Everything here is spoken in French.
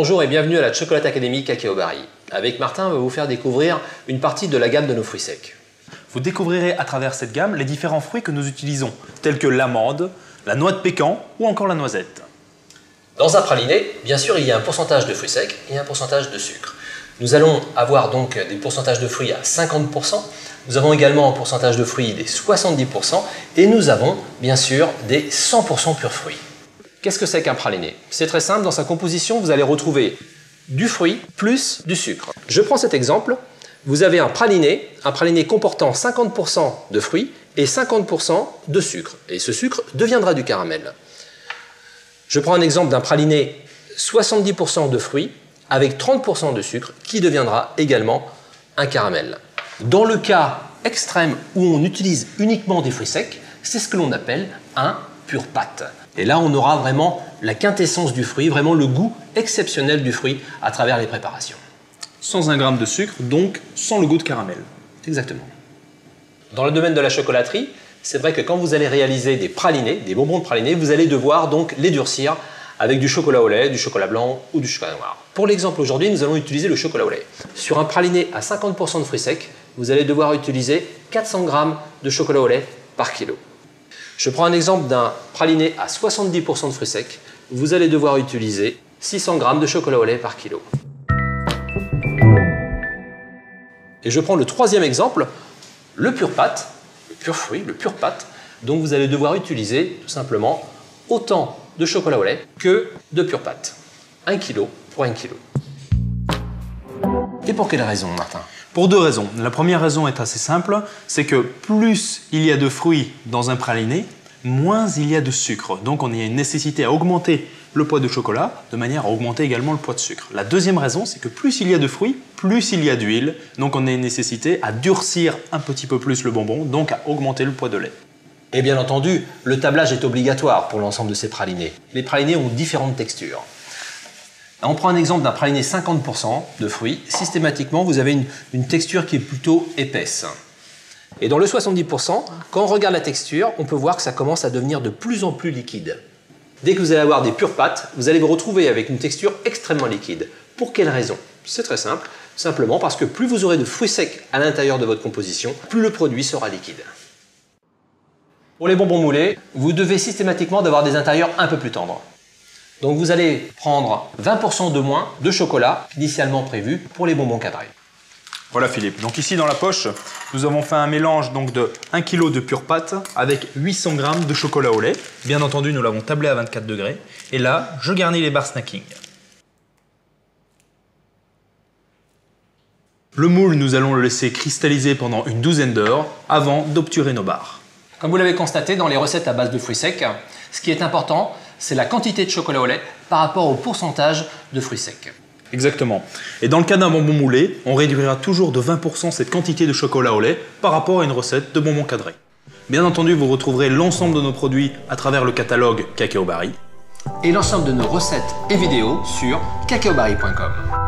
Bonjour et bienvenue à la Chocolate Academy Cacao Barry. Avec Martin, on va vous faire découvrir une partie de la gamme de nos fruits secs. Vous découvrirez à travers cette gamme les différents fruits que nous utilisons, tels que l'amande, la noix de pécan ou encore la noisette. Dans un praliné, bien sûr, il y a un pourcentage de fruits secs et un pourcentage de sucre. Nous allons avoir donc des pourcentages de fruits à 50%, nous avons également un pourcentage de fruits des 70% et nous avons bien sûr des 100% purs fruits. Qu'est-ce que c'est qu'un praliné? C'est très simple, dans sa composition, vous allez retrouver du fruit plus du sucre. Je prends cet exemple, vous avez un praliné comportant 50% de fruits et 50% de sucre. Et ce sucre deviendra du caramel. Je prends un exemple d'un praliné 70% de fruits avec 30% de sucre qui deviendra également un caramel. Dans le cas extrême où on utilise uniquement des fruits secs, c'est ce que l'on appelle un pur pâte. Et là, on aura vraiment la quintessence du fruit, vraiment le goût exceptionnel du fruit à travers les préparations. Sans 1 gramme de sucre, donc sans le goût de caramel. Exactement. Dans le domaine de la chocolaterie, c'est vrai que quand vous allez réaliser des pralinés, des bonbons de pralinés, vous allez devoir donc les durcir avec du chocolat au lait, du chocolat blanc ou du chocolat noir. Pour l'exemple aujourd'hui, nous allons utiliser le chocolat au lait. Sur un praliné à 50% de fruits secs, vous allez devoir utiliser 400 g de chocolat au lait par kilo. Je prends un exemple d'un praliné à 70% de fruits secs. Vous allez devoir utiliser 600 g de chocolat au lait par kilo. Et je prends le troisième exemple, le pur pâte, le pur fruit, le pur pâte. Donc vous allez devoir utiliser tout simplement autant de chocolat au lait que de pur pâte. 1 kg pour 1 kg. Et pour quelle raison, Martin? Pour 2 raisons. La première raison est assez simple, c'est que plus il y a de fruits dans un praliné, moins il y a de sucre. Donc on a une nécessité à augmenter le poids de chocolat, de manière à augmenter également le poids de sucre. La deuxième raison, c'est que plus il y a de fruits, plus il y a d'huile. Donc on a une nécessité à durcir un petit peu plus le bonbon, donc à augmenter le poids de lait. Et bien entendu, le tablage est obligatoire pour l'ensemble de ces pralinés. Les pralinés ont différentes textures. On prend un exemple d'un praliné 50% de fruits. Systématiquement, vous avez une texture qui est plutôt épaisse. Et dans le 70%, quand on regarde la texture, on peut voir que ça commence à devenir de plus en plus liquide. Dès que vous allez avoir des pures pâtes, vous allez vous retrouver avec une texture extrêmement liquide. Pour quelle raison? C'est très simple, simplement parce que plus vous aurez de fruits secs à l'intérieur de votre composition, plus le produit sera liquide. Pour les bonbons moulés, vous devez systématiquement avoir des intérieurs un peu plus tendres. Donc vous allez prendre 20% de moins de chocolat qu'initialement prévu pour les bonbons cadrés. Voilà Philippe, donc ici dans la poche, nous avons fait un mélange donc de 1 kg de pure pâte avec 800 g de chocolat au lait. Bien entendu, nous l'avons tablé à 24 degrés. Et là, je garnis les barres snacking. Le moule, nous allons le laisser cristalliser pendant une douzaine d'heures avant d'obturer nos barres. Comme vous l'avez constaté, dans les recettes à base de fruits secs, ce qui est important, c'est la quantité de chocolat au lait par rapport au pourcentage de fruits secs. Exactement. Et dans le cas d'un bonbon moulé, on réduira toujours de 20% cette quantité de chocolat au lait par rapport à une recette de bonbons cadrés. Bien entendu, vous retrouverez l'ensemble de nos produits à travers le catalogue Cacao Barry. Et l'ensemble de nos recettes et vidéos sur cacaobarry.com.